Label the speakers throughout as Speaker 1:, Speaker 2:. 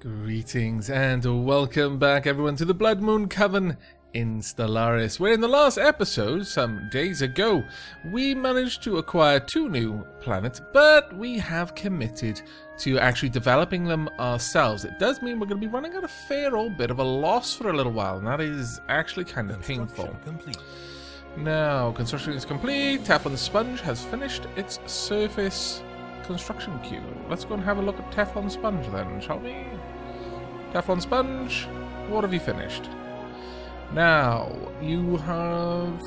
Speaker 1: Greetings and welcome back everyone to the Blood Moon Coven in Stellaris, where in the last episode, some days ago, we managed to acquire 2 new planets, but we have committed to actually developing them ourselves. It does mean we're going to be running at a fair old bit of a loss for a little while, and that is actually kind of painful.
Speaker 2: Complete.
Speaker 1: Now, construction is complete. Teflon Sponge has finished its surface construction queue. Let's go and have a look at Teflon Sponge then, shall we? Teflon Sponge, what have you finished? Now, you have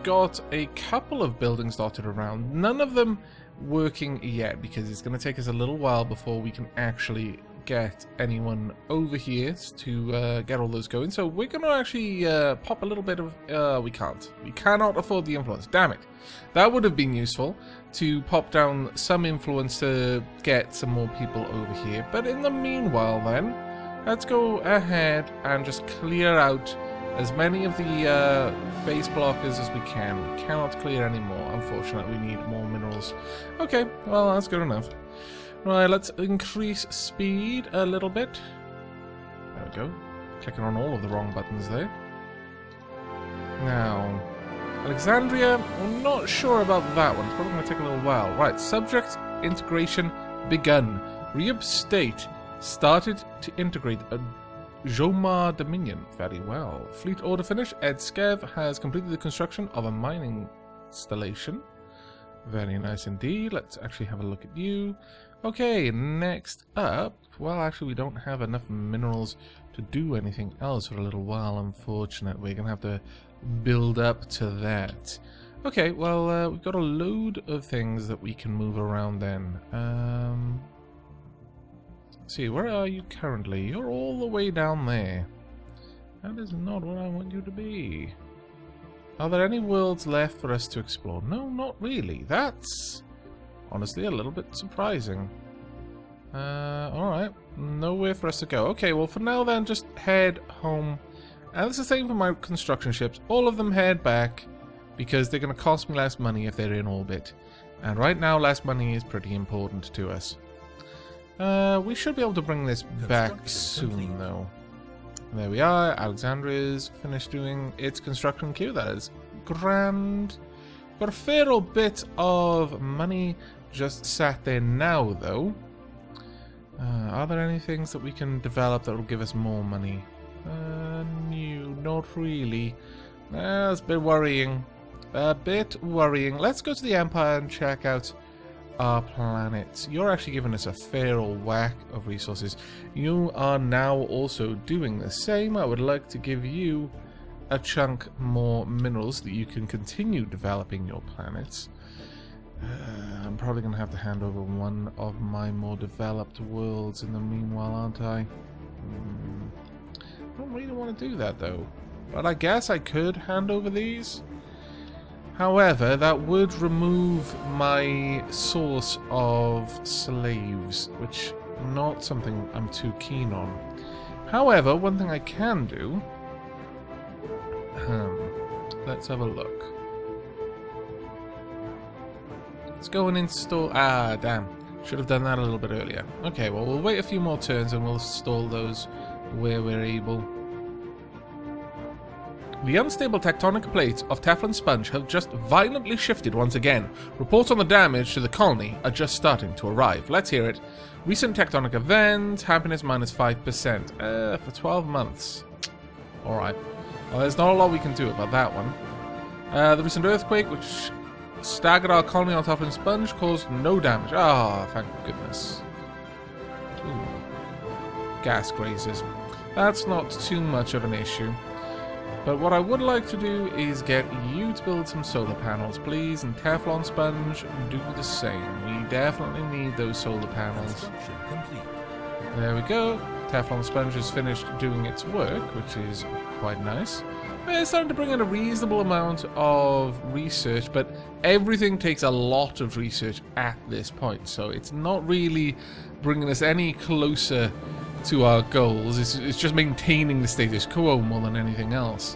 Speaker 1: got a couple of buildings dotted around. None of them working yet because it's going to take us a little while before we can actually get anyone over here to get all those going. So we're going to actually pop a little bit of... we can't. We cannot afford the influence. Damn it. That would have been useful to pop down some influence to get some more people over here. But in the meanwhile then, let's go ahead and just clear out as many of the base blockers as we can. We cannot clear any more, unfortunately. We need more minerals. Okay, well, that's good enough. Right, let's increase speed a little bit. There we go. Clicking on all of the wrong buttons there. Now, Alexandria, I'm not sure about that one. It's probably going to take a little while. Right, subject integration begun. Reub State started to integrate a Jomar Dominion. Very well. Fleet order finish. Ed Skev has completed the construction of a mining installation. Very nice indeed. Let's actually have a look at you. Okay, next up. Well, actually, we don't have enough minerals to do anything else for a little while, unfortunately. We're going to have to build up to that. Okay, well, we've got a load of things that we can move around then. See, where are you currently? You're all the way down there. That is not where I want you to be. Are there any worlds left for us to explore? No, not really. That's honestly a little bit surprising. Alright. Nowhere for us to go. Okay, well for now then, just head home. And it's the same for my construction ships. All of them head back because they're going to cost me less money if they're in orbit. And right now, less money is pretty important to us. We should be able to bring this back soon, though. There we are. Alexandria's finished doing its construction queue. That is grand. Got a fair old bit of money just sat there now, though. Are there any things that we can develop that will give us more money? No, not really. That's a bit worrying. A bit worrying. Let's go to the Empire and check out our planet. You're actually giving us a fair old whack of resources. You are now also doing the same. I would like to give you a chunk more minerals so that you can continue developing your planets. I'm probably going to have to hand over one of my more developed worlds in the meanwhile, aren't I? I don't really want to do that though, but I guess I could hand over these. However, that would remove my source of slaves, which not something I'm too keen on. However, one thing I can do... let's have a look. Let's go and install... Ah, damn. Should have done that a little bit earlier. Okay, well, we'll wait a few more turns and we'll install those where we're able. The unstable tectonic plates of Teflon Sponge have just violently shifted once again. Reports on the damage to the colony are just starting to arrive. Let's hear it. Recent tectonic event, happiness minus 5%. For 12 months. Alright. Well, there's not a lot we can do about that one. The recent earthquake, which staggered our colony on Teflon Sponge, caused no damage. Ah, thank goodness. Ooh. Gas grazers. That's not too much of an issue. But what I would like to do is get you to build some solar panels, please, and Teflon Sponge do the same. We definitely need those solar panels. There we go. Teflon Sponge has finished doing its work, which is quite nice. It's starting to bring in a reasonable amount of research, but everything takes a lot of research at this point, so it's not really bringing us any closer to our goals. It's just maintaining the status quo more than anything else.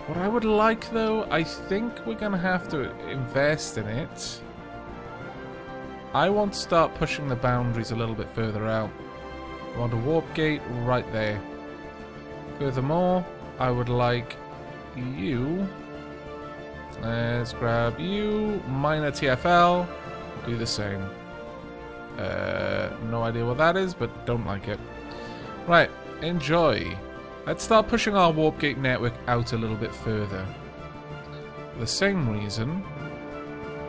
Speaker 1: What I would like, though, I think we're going to have to invest in it. I want to start pushing the boundaries a little bit further out. I want a warp gate right there. Furthermore, I would like you. Let's grab you. Minor TFL. Do the same. No idea what that is, but don't like it. Right, enjoy. Let's start pushing our warp gate network out a little bit further. For the same reason,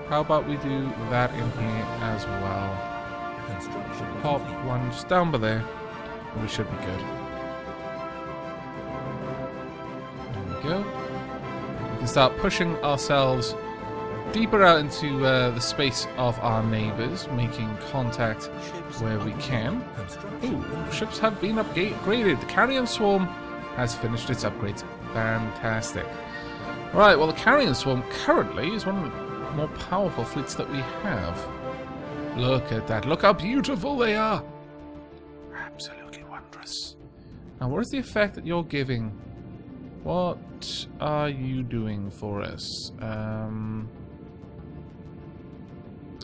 Speaker 1: how about we do that in here as well? Pop one just down by there, and we should be good. There we go. We can start pushing ourselves deeper out into the space of our neighbors, making contact where we can. Ooh, ships have been upgraded. The Carrion Swarm has finished its upgrades. Fantastic. Right, well, the Carrion Swarm currently is one of the more powerful fleets that we have. Look at that. Look how beautiful they are. Absolutely wondrous. Now, what is the effect that you're giving? What are you doing for us? I'm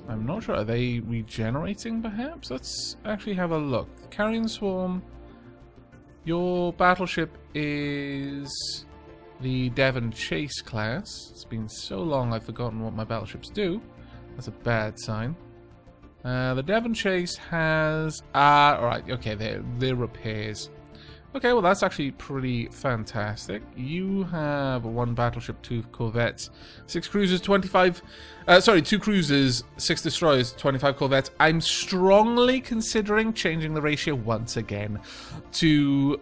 Speaker 1: not sure. Are they regenerating, perhaps? Let's actually have a look. Carrion Swarm. Your battleship is the Devon Chase class. It's been so long I've forgotten what my battleships do. That's a bad sign. The Devon Chase has... alright, okay, they're repairs. Okay, well that's actually pretty fantastic. You have 1 battleship, 2 corvettes, 6 cruisers, 25... 2 cruisers, 6 destroyers, 25 corvettes. I'm strongly considering changing the ratio once again to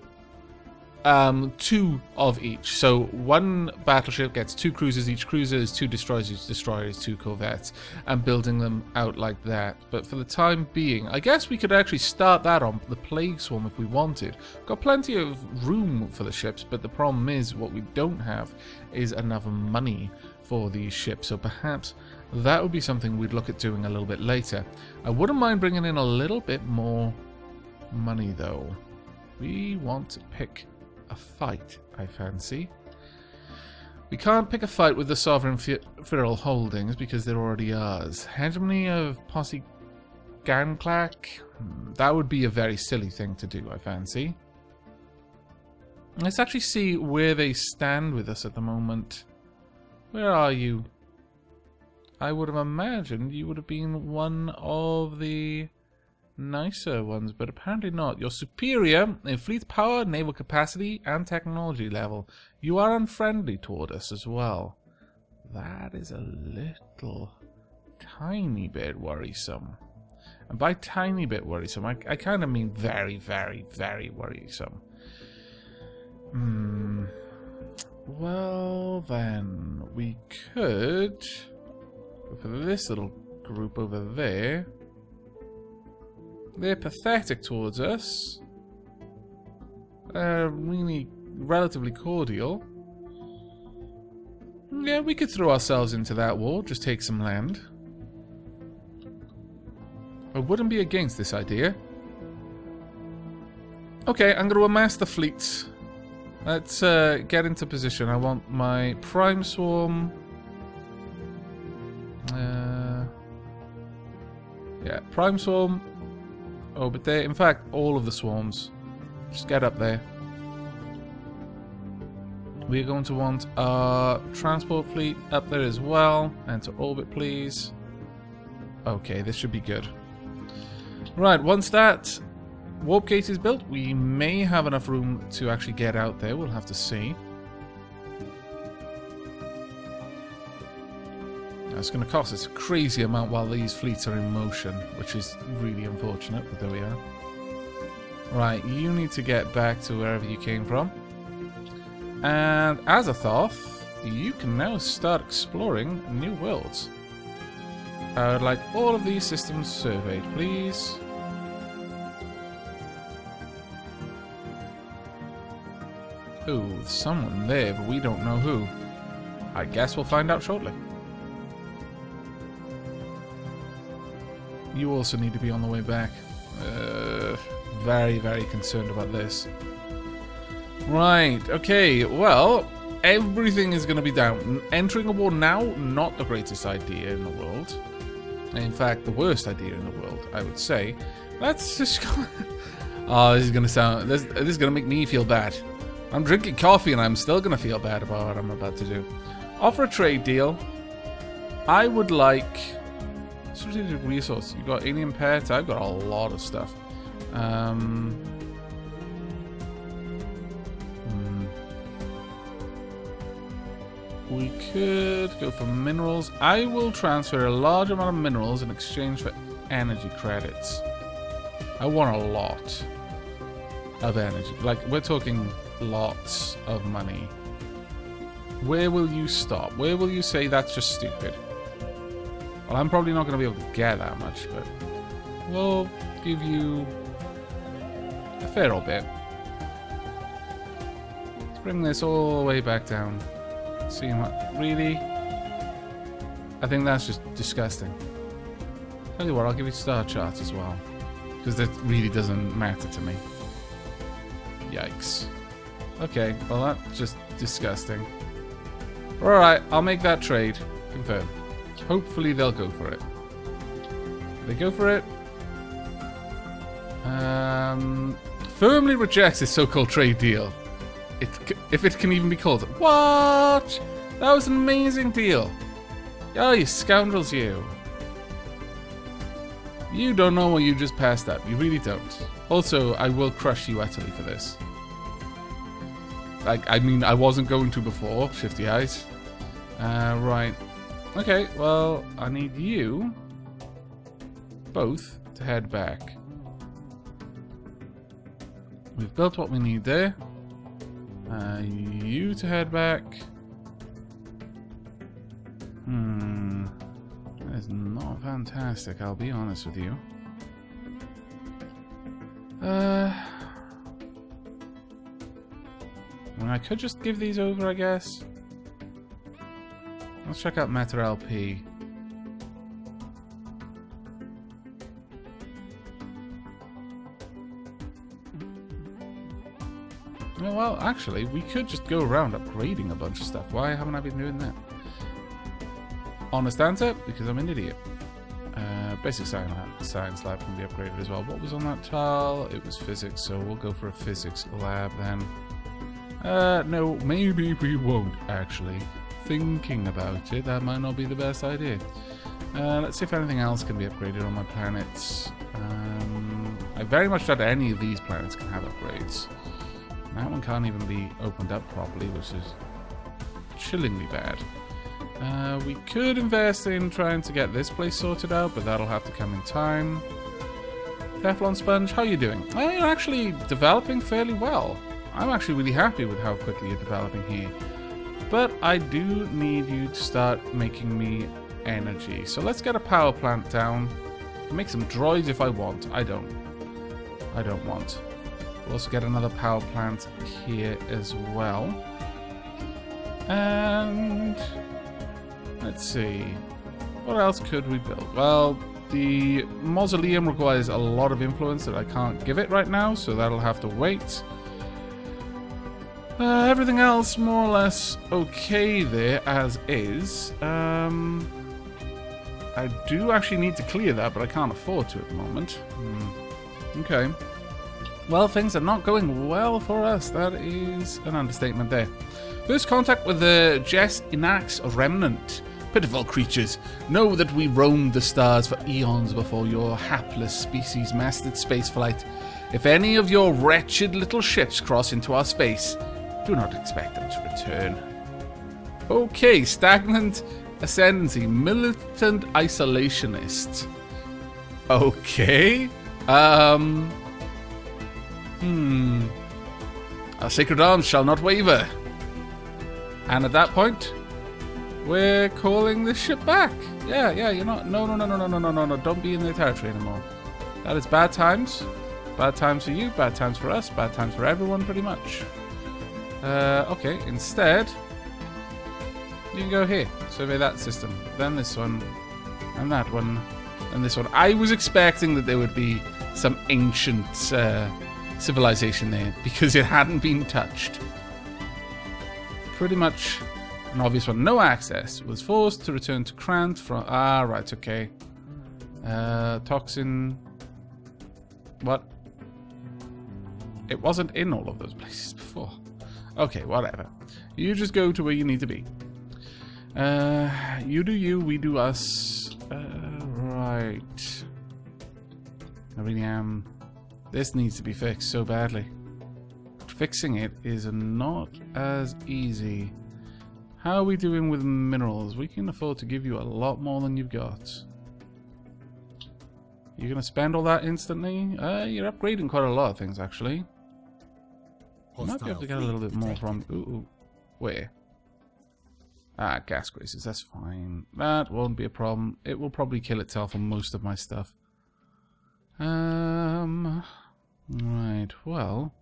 Speaker 1: 2 of each. So 1 battleship gets 2 cruisers, each cruiser is 2 destroyers, each destroyer is 2 corvettes, and building them out like that. But for the time being, I guess we could actually start that on the Plague Swarm if we wanted. Got plenty of room for the ships, but the problem is what we don't have is enough money for these ships. So perhaps that would be something we'd look at doing a little bit later. I wouldn't mind bringing in a little bit more money though. We want to pick a fight, I fancy. We can't pick a fight with the Sovereign Feral Holdings because they're already ours. Hegemony of Posse Ganclack? That would be a very silly thing to do, I fancy. Let's actually see where they stand with us at the moment. Where are you? I would have imagined you would have been one of the nicer ones, but apparently not. You're superior in fleet power, naval capacity, and technology level. You are unfriendly toward us as well. That is a little tiny bit worrisome. And by tiny bit worrisome, I kind of mean very, very, very worrisome. Well, then, we could go for this little group over there. They're pathetic towards us. Really relatively cordial. Yeah, we could throw ourselves into that war, just take some land. I wouldn't be against this idea. Okay, I'm going to amass the fleets. Let's get into position. I want my Prime Swarm. Yeah, Prime Swarm. Oh, but there, in fact, all of the swarms. Just get up there. We're going to want our transport fleet up there as well. Enter orbit, please. Okay, this should be good. Right, once that warp gate is built, we may have enough room to actually get out there. We'll have to see. It's going to cost us a crazy amount while these fleets are in motion, which is really unfortunate, but there we are. Right, you need to get back to wherever you came from. And Azathoth, you can now start exploring new worlds. I would like all of these systems surveyed, please. Ooh, there's someone there, but we don't know who. I guess we'll find out shortly. You also need to be on the way back. Very, very concerned about this. Right, okay, well, everything is going to be down. Entering a war now, not the greatest idea in the world. In fact, the worst idea in the world, I would say. Let's just go... Oh, this is gonna sound. This is gonna make me feel bad. I'm drinking coffee and I'm still gonna feel bad about what I'm about to do. Offer a trade deal. I would like strategic resource. You got alien pets. I've got a lot of stuff. We could go for minerals. I will transfer a large amount of minerals in exchange for energy credits. I want a lot of energy. Like, we're talking lots of money. Where will you stop? Where will you say that's just stupid? Well, I'm probably not going to be able to get that much, but we'll give you a fair old bit. Let's bring this all the way back down. See what? Really? I think that's just disgusting. Tell you what, I'll give you star charts as well. Because that really doesn't matter to me. Yikes. Okay, well that's just disgusting. Alright, I'll make that trade. Confirm. Hopefully they'll go for it. They go for it. Firmly rejects this so-called trade deal. If it can even be called. What? That was an amazing deal. Oh, you scoundrels, you. You don't know what you just passed up. You really don't. Also, I will crush you utterly for this. Like, I mean, I wasn't going to before. Shifty eyes. Right. Okay, well, I need you both to head back. We've built what we need there. You to head back. That is not fantastic, I'll be honest with you. I mean, I could just give these over, I guess. Let's check out Meta LP. Well, actually, we could just go around upgrading a bunch of stuff. Why haven't I been doing that? Honest answer, because I'm an idiot. Basic science lab can be upgraded as well. What was on that tile? It was physics, so we'll go for a physics lab then. No, maybe we won't, actually. Thinking about it, that might not be the best idea. Let's see if anything else can be upgraded on my planets. I very much doubt any of these planets can have upgrades. That one can't even be opened up properly, which is chillingly bad. We could invest in trying to get this place sorted out, but that'll have to come in time. Teflon Sponge, how are you doing? Oh, you're actually developing fairly well. I'm actually really happy with how quickly you're developing here. But I do need you to start making me energy. So let's get a power plant down. Make some droids if I want. I don't want. We'll also get another power plant here as well. And let's see. What else could we build? Well, the mausoleum requires a lot of influence that I can't give it right now, so that'll have to wait. Everything else more or less okay there as is. I do actually need to clear that, but I can't afford to at the moment. Okay. Well, things are not going well for us. That is an understatement there. First contact with the Jess Inax Remnant. Pitiful creatures, know that we roamed the stars for eons before your hapless species mastered spaceflight. If any of your wretched little ships cross into our space, do not expect them to return. Okay, stagnant ascendancy, militant isolationist. Okay. Our sacred arms shall not waver. And at that point, we're calling this ship back. Yeah, you're not. No. Don't be in their territory anymore. That is bad times. Bad times for you, bad times for us, bad times for everyone, pretty much. Okay, instead, you can go here. Survey that system. Then this one. And that one. And this one. I was expecting that there would be some ancient civilization there, because it hadn't been touched. Pretty much an obvious one. No access. Was forced to return to Krant from... Ah, right, okay. Toxin... What? It wasn't in all of those places before. Okay, whatever. You just go to where you need to be. You do you, we do us. Right. I really am. This needs to be fixed so badly. Fixing it is not as easy. How are we doing with minerals? We can afford to give you a lot more than you've got. You're going to spend all that instantly? You're upgrading quite a lot of things, actually. You might be able to get a little bit more from... Ooh. Where? Ah, gas grazers. That's fine. That won't be a problem. It will probably kill itself on most of my stuff. Right, well...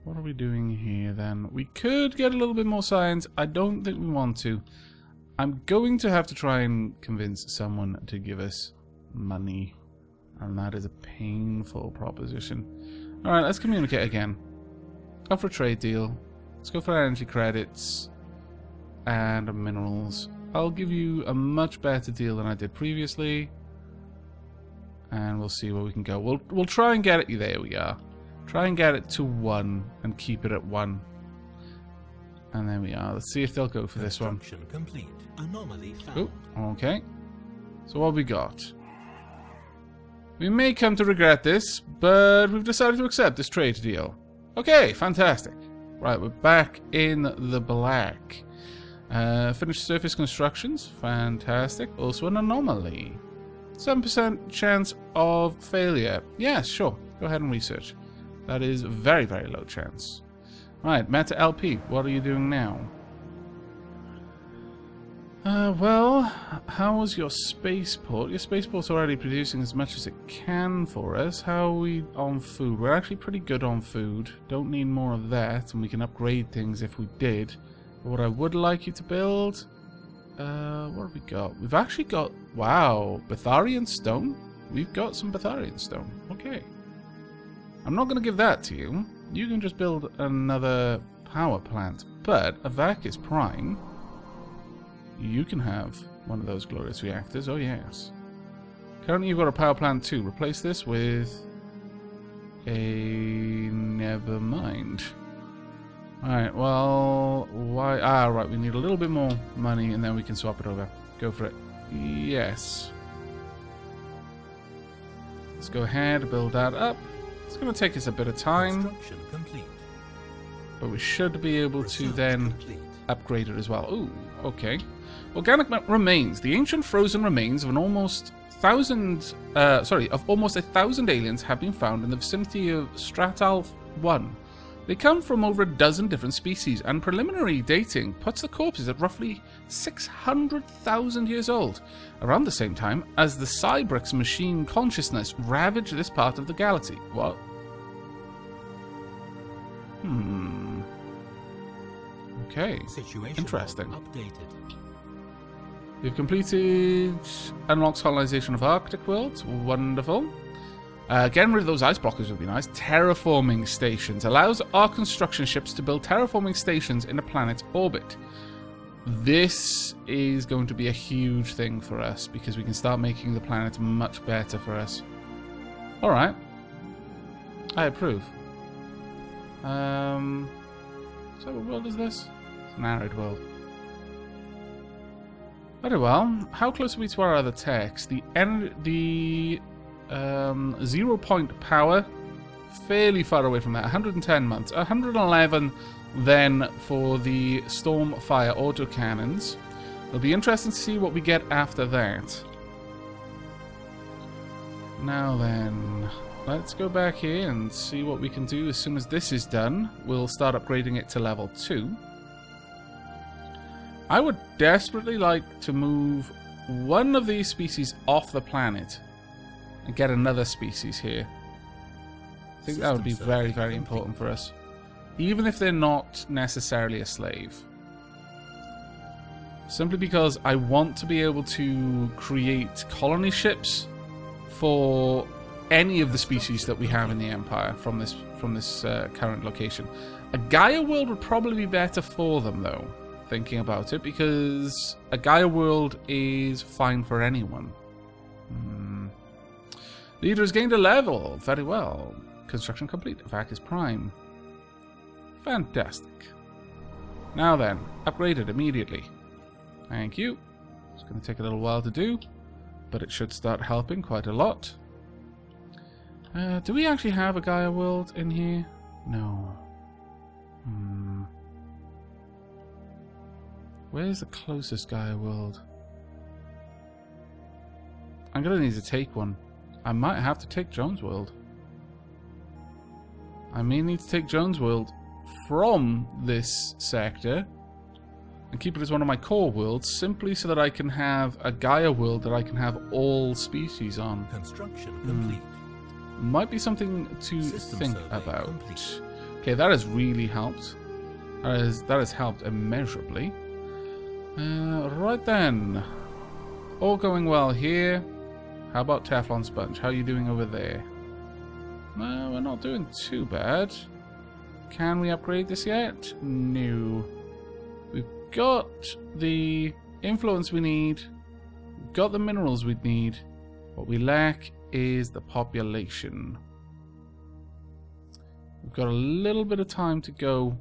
Speaker 1: What are we doing here, then? We could get a little bit more science. I don't think we want to. I'm going to have to try and convince someone to give us money. And that is a painful proposition. Alright, let's communicate again. Go for a trade deal. Let's go for energy credits. And minerals. I'll give you a much better deal than I did previously. And we'll see where we can go. We'll try and get it. There we are. Try and get it to 1 and keep it at 1. And there we are. Let's see if they'll go for this one.
Speaker 2: Complete. Anomaly found.
Speaker 1: Oh, okay. So what have we got? We may come to regret this, but we've decided to accept this trade deal. Okay, fantastic. Right, we're back in the black. Finished surface constructions. Fantastic. Also an anomaly. 7% chance of failure. Yes, sure. Go ahead and research. That is very, very low chance. Right, Meta LP, what are you doing now? Well, how was your spaceport? Your spaceport's already producing as much as it can for us. How are we on food? We're actually pretty good on food. Don't need more of that, and we can upgrade things if we did. But what I would like you to build... what have we got? We've actually got... Wow, Betharian stone? We've got some Betharian stone. Okay. I'm not going to give that to you. You can just build another power plant. But Aavak is prime. You can have one of those glorious reactors. Oh, yes. Currently, you've got a power plant too. Replace this with a... Never mind. Alright, well... Why... Ah, right. We need a little bit more money and then we can swap it over. Go for it. Yes. Let's go ahead, build that up. It's going to take us a bit of time, but we should be able to then upgrade it as well. Ooh, okay. Organic remains. The ancient frozen remains of almost 1,000 aliens have been found in the vicinity of Stratal 1. They come from over a dozen different species, and preliminary dating puts the corpses at roughly 600,000 years old, around the same time as the Cybrix machine consciousness ravaged this part of the galaxy. What? Okay. Interesting. We've completed unlocks colonization of Arctic worlds. Wonderful. Getting rid of those ice blockers would be nice. Terraforming stations. Allows our construction ships to build terraforming stations in a planet's orbit. This is going to be a huge thing for us because we can start making the planet much better for us. Alright. I approve. So what world is this? It's an arid world. Very well. How close are we to our other techs? The 0 point power, fairly far away from that. 110 months. 111 then for the storm fire autocannons. It'll be interesting to see what we get after that. Now then, let's go back here and see what we can do. As soon as this is done, we'll start upgrading it to level 2. I would desperately like to move one of these species off the planet and get another species here. I think that would be very, very important for us. Even if they're not necessarily a slave. Simply because I want to be able to create colony ships for any of the species that we have in the Empire from this current location. A Gaia world would probably be better for them, though, thinking about it, because a Gaia world is fine for anyone.
Speaker 3: Leader has gained a level. Very well. Construction complete. Aavak is prime. Fantastic. Now then, upgraded immediately. Thank you. It's going to take a little while to do, but it should start helping quite a lot. Do we actually have a Gaia world in here? No. Where's the closest Gaia world? I'm going to need to take one. I might have to take Jones World. I may need to take Jones World from this sector and keep it as one of my core worlds, simply so that I can have a Gaia world that I can have all species on.
Speaker 2: Construction complete.
Speaker 3: Might be something to
Speaker 2: System
Speaker 3: think
Speaker 2: survey
Speaker 3: about.
Speaker 2: complete.
Speaker 3: Okay, that has really helped. That has helped immeasurably. Right then. All going well here. How about Teflon Sponge? How are you doing over there? No, we're not doing too bad. Can we upgrade this yet? No. We've got the influence we need. We've got the minerals we need. What we lack is the population. We've got a little bit of time to go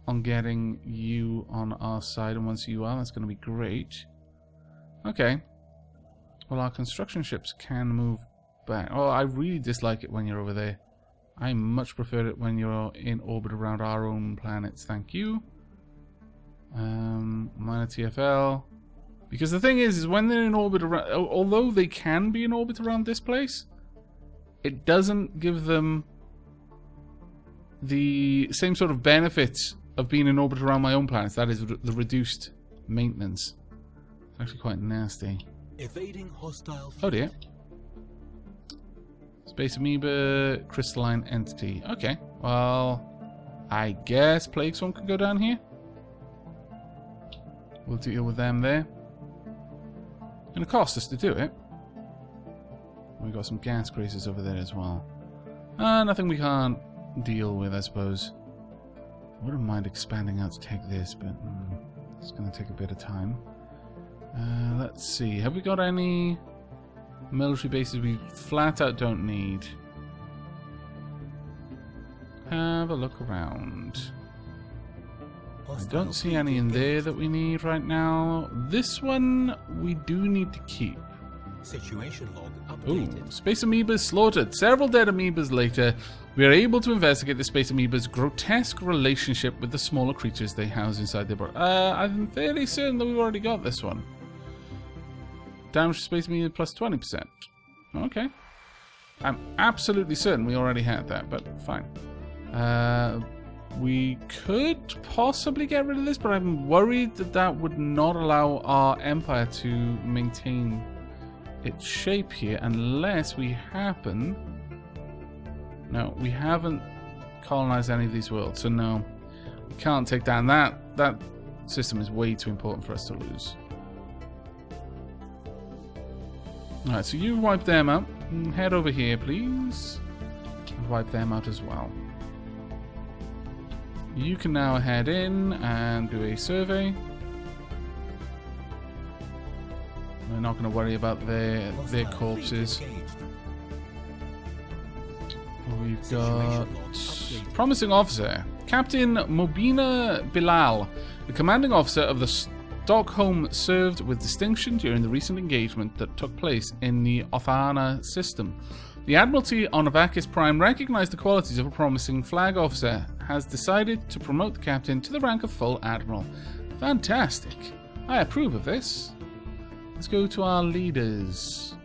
Speaker 3: on getting you on our side, and once you are, that's going to be great. Okay. Well, our construction ships can move back. Oh, I really dislike it when you're over there. I much prefer it when you're in orbit around our own planets. Thank you. Minor TFL. Because the thing is when they're in orbit around, although they can be in orbit around this place, it doesn't give them the same sort of benefits of being in orbit around my own planets. That is the reduced maintenance. It's actually quite nasty.
Speaker 2: Evading hostile.
Speaker 3: Oh dear. Space amoeba, crystalline entity. Okay, well, I guess Plague Storm could go down here. We'll deal with them there. Gonna cost us to do it. We've got some gas crazes over there as well. Nothing we can't deal with, I suppose. I wouldn't mind expanding out to take this, but it's gonna take a bit of time. Let's see. Have we got any military bases we flat out don't need? Have a look around. I don't see any in there that we need right now. This one we do need to keep.
Speaker 2: Situation log
Speaker 3: Ooh,
Speaker 2: updated.
Speaker 3: space amoebas slaughtered. Several dead amoebas later, we are able to investigate the space amoeba's grotesque relationship with the smaller creatures they house inside their body. I'm fairly certain that we've already got this one. Damage to space amoeba plus 20%. Okay. I'm absolutely certain we already had that, but fine. We could possibly get rid of this, but I'm worried that that would not allow our empire to maintain its shape here unless we happen... No, we haven't colonized any of these worlds, so no. We can't take down that. That system is way too important for us to lose. Alright, so you wipe them out. Head over here, please. And wipe them out as well. You can now head in and do a survey. We're not going to worry about their corpses. We've got promising officer, Captain Mobina Bilal, the commanding officer of the Stockholm, served with distinction during the recent engagement that took place in the Othana system. The Admiralty on Aavak Prime recognized the qualities of a promising flag officer, has decided to promote the captain to the rank of full admiral. Fantastic. I approve of this. Let's go to our leaders.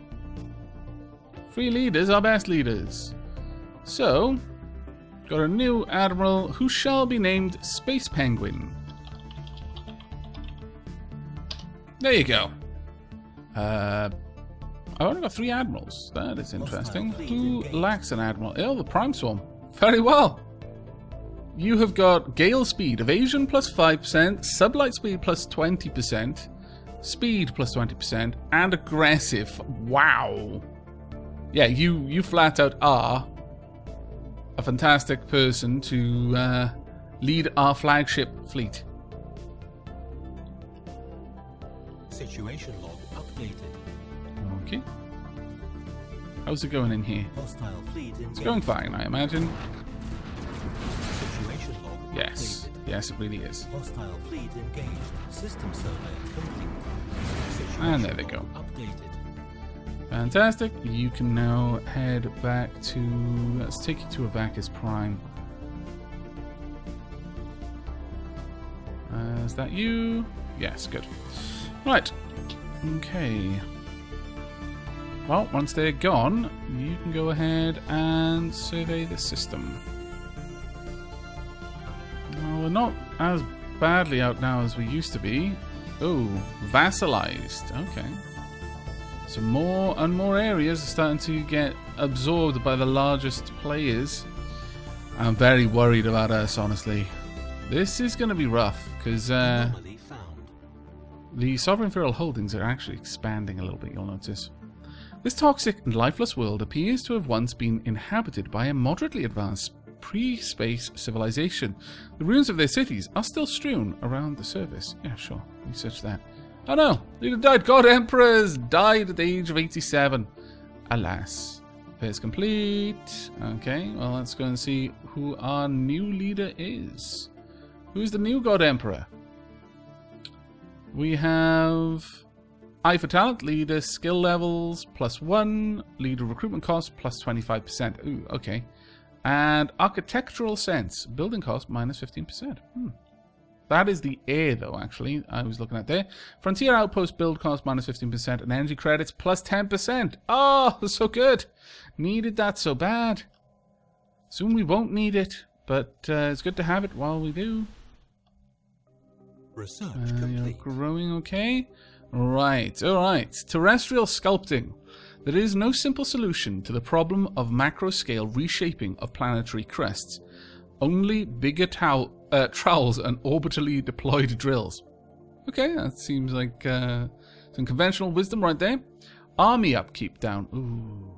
Speaker 3: Free leaders are best leaders. So, got a new admiral who shall be named Space Penguin. There you go. I've only got 3 admirals. That is interesting. Who lacks an admiral? Oh, the Prime Swarm. Very well. You have got Gale Speed, Evasion plus 5%, Sublight Speed plus 20%, Speed plus 20%, and Aggressive. Wow. Yeah, you flat out are a fantastic person to lead our flagship fleet.
Speaker 2: Situation log updated.
Speaker 3: Okay. How's it going in here?
Speaker 2: Hostile fleet engaged.
Speaker 3: It's going fine, I imagine.
Speaker 2: Situation log
Speaker 3: Yes.
Speaker 2: updated.
Speaker 3: Yes, it really is.
Speaker 2: Hostile fleet engaged. System survey complete. Situation
Speaker 3: And there they
Speaker 2: log
Speaker 3: go.
Speaker 2: Updated.
Speaker 3: Fantastic. You can now head back to... Let's take you to Aavak Prime. Is that you? Yes, good. Right. Okay. Well, once they're gone, you can go ahead and survey the system. Well, we're not as badly out now as we used to be. Oh, vassalized. Okay. So more and more areas are starting to get absorbed by the largest players. I'm very worried about us, honestly. This is going to be rough, because
Speaker 2: Anomaly found.
Speaker 3: the Sovereign Feral holdings are actually expanding a little bit, you'll notice. This toxic and lifeless world appears to have once been inhabited by a moderately advanced pre-space civilization. The ruins of their cities are still strewn around the surface. Yeah, sure, research that. Oh no, leader died. God Emperors died at the age of 87. Alas. Affairs complete. Okay, well, let's go and see who our new leader is. Who's the new God Emperor? We have Eye for Talent, leader skill levels +1, leader recruitment cost +25%. Ooh, okay. And architectural sense, building cost -15%. That is the heir, though, actually, I was looking at there. Frontier outpost build cost -15% and energy credits +10%. Oh, so good. Needed that so bad. Soon we won't need it, but it's good to have it while we do.
Speaker 2: Research
Speaker 3: You're
Speaker 2: complete.
Speaker 3: growing okay? Right, alright. Terrestrial sculpting. There is no simple solution to the problem of macro-scale reshaping of planetary crests. Only bigger trowels and orbitally deployed drills. Okay, that seems like some conventional wisdom right there. Army upkeep down. Ooh,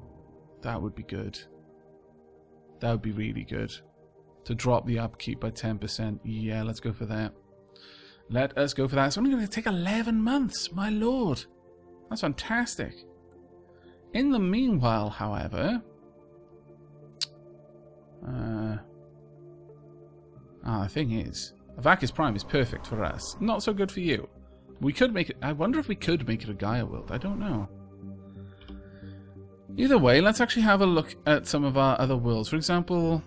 Speaker 3: that would be good. That would be really good. To drop the upkeep by 10%. Yeah, let's go for that. Let us go for that. It's only going to take 11 months, my lord. That's fantastic. In the meanwhile, however... the thing is, Aavak Prime is perfect for us. Not so good for you. We could make it... I wonder if we could make it a Gaia world. I don't know. Either way, let's actually have a look at some of our other worlds. For example...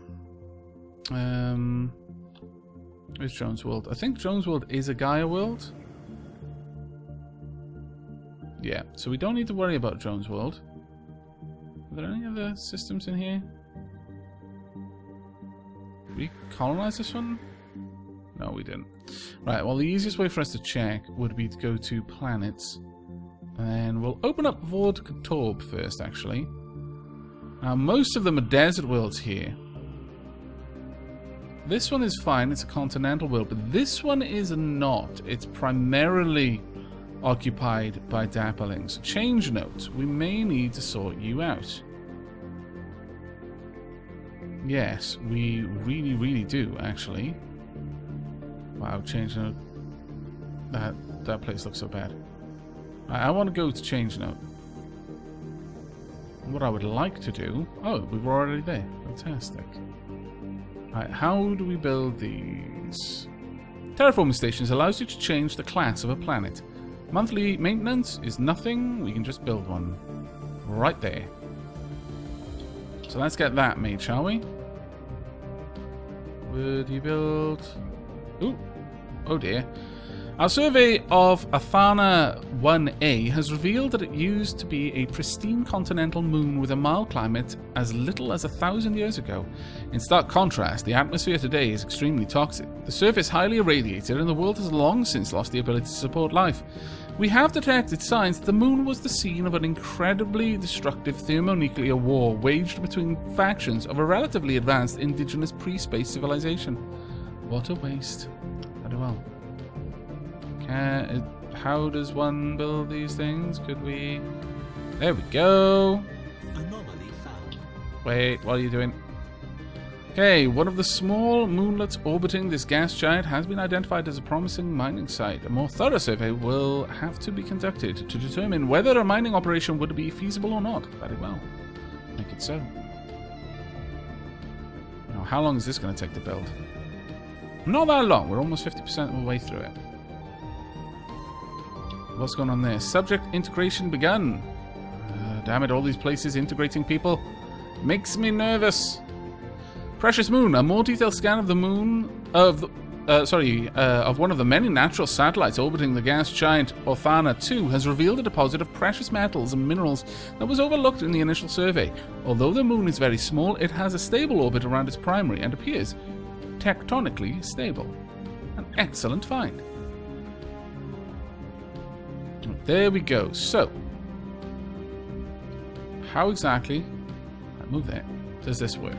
Speaker 3: Where's Jones World? I think Jones World is a Gaia world. Yeah, so we don't need to worry about Jones World. Are there any other systems in here? Did we colonize this one? No, we didn't. Right, well, the easiest way for us to check would be to go to planets. And we'll open up Vord Torb first, actually. Now, most of them are desert worlds here. This one is fine, it's a continental world, but this one is not. It's primarily occupied by dapplings. Change note, we may need to sort you out. Yes, we really, really do, actually. Wow, change note. That place looks so bad. I want to go to change note. What I would like to do... Oh, we were already there. Fantastic. Right, how do we build these? Terraforming stations allows you to change the class of a planet. Monthly maintenance is nothing. We can just build one. Right there. So let's get that made, shall we? Would you build... Ooh. Oh dear. Our survey of Athana 1A has revealed that it used to be a pristine continental moon with a mild climate as little as 1,000 years ago. In stark contrast, the atmosphere today is extremely toxic. The surface highly irradiated, and the world has long since lost the ability to support life. We have detected signs that the moon was the scene of an incredibly destructive thermonuclear war waged between factions of a relatively advanced indigenous pre-space civilization. What a waste. Very well. How does one build these things? Could we... There we go.
Speaker 2: Anomaly found.
Speaker 3: Wait, what are you doing? Okay, one of the small moonlets orbiting this gas giant has been identified as a promising mining site. A more thorough survey will have to be conducted to determine whether a mining operation would be feasible or not. Very well. make it so. Now, how long is this going to take to build? Not that long. We're almost 50% of the way through it. What's going on there? Subject integration begun. Damn it, all these places integrating people makes me nervous. Precious Moon. A more detailed scan of the moon of one of the many natural satellites orbiting the gas giant Orthana 2 has revealed a deposit of precious metals and minerals that was overlooked in the initial survey. Although the moon is very small, it has a stable orbit around its primary and appears tectonically stable. An excellent find. There we go. So, how exactly, move there, does this work?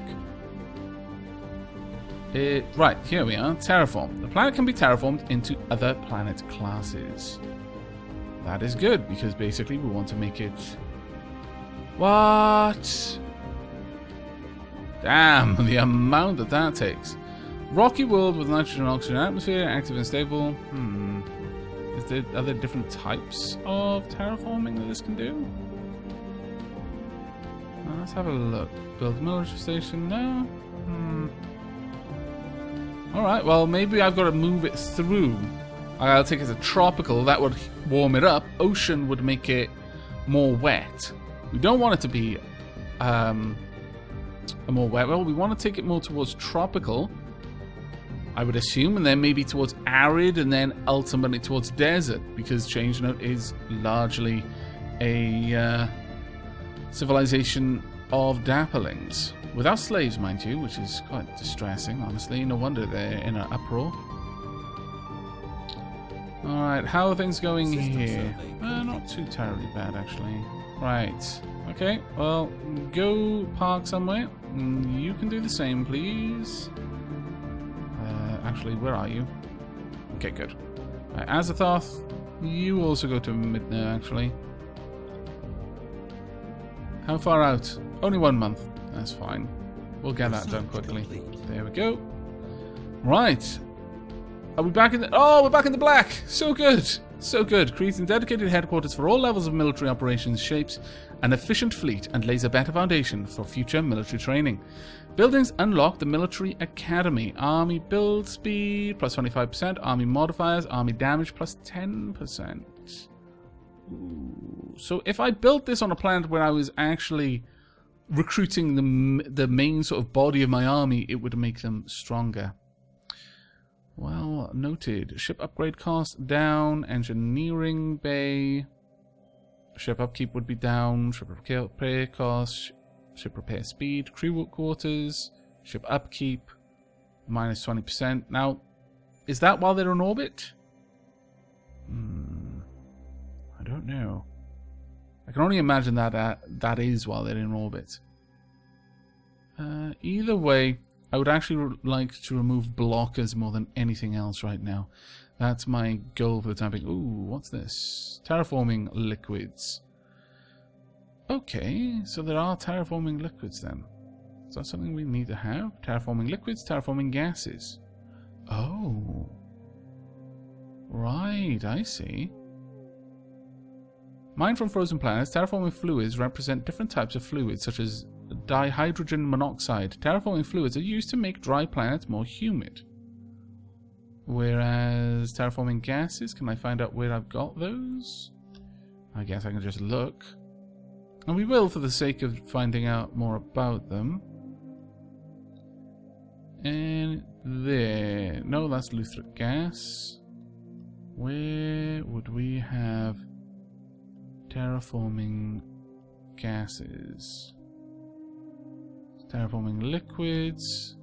Speaker 3: Right, here we are. Terraform. The planet can be terraformed into other planet classes. That is good, because basically we want to make it... What? Damn, the amount that takes. Rocky world with nitrogen and oxygen atmosphere, active and stable. Are there different types of terraforming that this can do? Let's have a look. Build a military station. No. Alright, well, maybe I've got to move it through. I'll take it as a tropical. That would warm it up. Ocean would make it more wet. We don't want it to be a more wet. Well, we want to take it more towards tropical, I would assume, and then maybe towards arid, and then ultimately towards desert, because Change Note is largely a civilization of dapplings. Without slaves, mind you, which is quite distressing, honestly. No wonder they're in an uproar. Alright, how are things going here? Not too terribly bad, actually. Right. Okay, well, go park somewhere. You can do the same, please. Actually, where are you? Okay, good. Right, Azathoth, you also go to Midna, actually. How far out? Only 1 month. That's fine. We'll get that done quickly. There we go. Right. Are we back in the... Oh, we're back in the black! So good! So good. Creating dedicated headquarters for all levels of military operations shapes an efficient fleet and lays a better foundation for future military training. Buildings unlock the military academy. Army build speed plus 25%. Army modifiers. Army damage plus 10%. Ooh. So if I built this on a planet where I was actually recruiting the main sort of body of my army, it would make them stronger. Well noted. Ship upgrade cost down. Engineering bay. Ship upkeep would be down. Ship repair cost. Ship repair speed. Crew quarters. Ship upkeep. Minus 20%. Now, is that while they're in orbit? I don't know. I can only imagine that that is while they're in orbit. Either way, I would actually like to remove blockers more than anything else right now. That's my goal for the time being. Ooh, what's this? Terraforming liquids. Okay, so there are terraforming liquids then. Is that something we need to have? Terraforming liquids, terraforming gases. Oh. Right, I see. Mined from frozen planets, terraforming fluids represent different types of fluids, such as dihydrogen monoxide. Terraforming fluids are used to make dry planets more humid. Whereas terraforming gases, can I find out where I've got those? I guess I can just look. And we will for the sake of finding out more about them. And there. No, that's luthric gas. Where would we have terraforming gases? Terraforming liquids.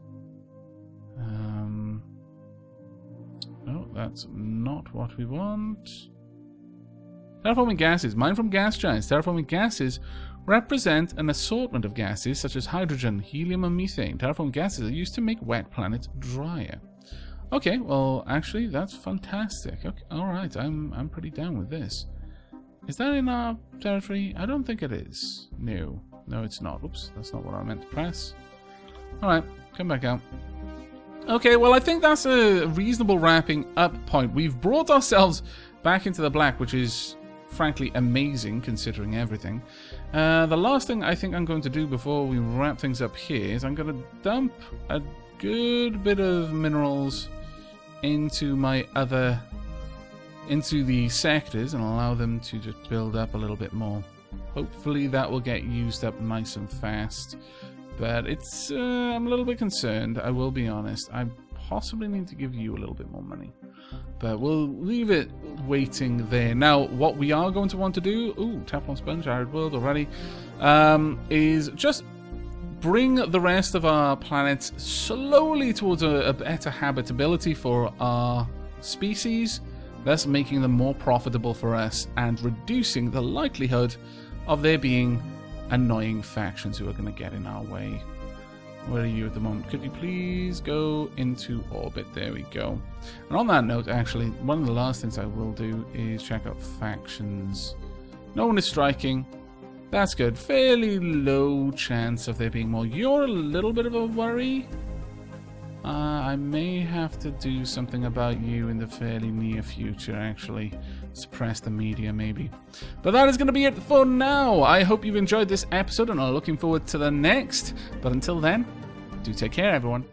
Speaker 3: No, that's not what we want. Terraforming gases. Mined from gas giants. Terraforming gases represent an assortment of gases such as hydrogen, helium, and methane. Terraforming gases are used to make wet planets drier. Okay, well, actually, that's fantastic. Okay, all right, I'm pretty down with this. Is that in our territory? I don't think it is. No, it's not. Oops, that's not what I meant to press. All right, come back out. Okay, well, I think that's a reasonable wrapping up point. We've brought ourselves back into the black, which is frankly amazing considering everything. The last thing I think I'm going to do before we wrap things up here is I'm going to dump a good bit of minerals into the sectors and allow them to just build up a little bit more. Hopefully that will get used up nice and fast. But it's I'm a little bit concerned, I will be honest. I possibly need to give you a little bit more money. But we'll leave it waiting there. Now, what we are going to want to do... Ooh, Teflon Sponge, Arid World already. Is just bring the rest of our planets slowly towards a better habitability for our species, thus making them more profitable for us and reducing the likelihood of there being annoying factions who are going to get in our way. Where are you at the moment? Could you please go into orbit? There we go. And on that note, actually, one of the last things I will do is check out factions. No one is striking. That's good. Fairly low chance of there being more. You're a little bit of a worry. I may have to do something about you in the fairly near future, actually. Suppress the media, maybe. But that is going to be it for now. I hope you've enjoyed this episode and are looking forward to the next. But until then, do take care, everyone.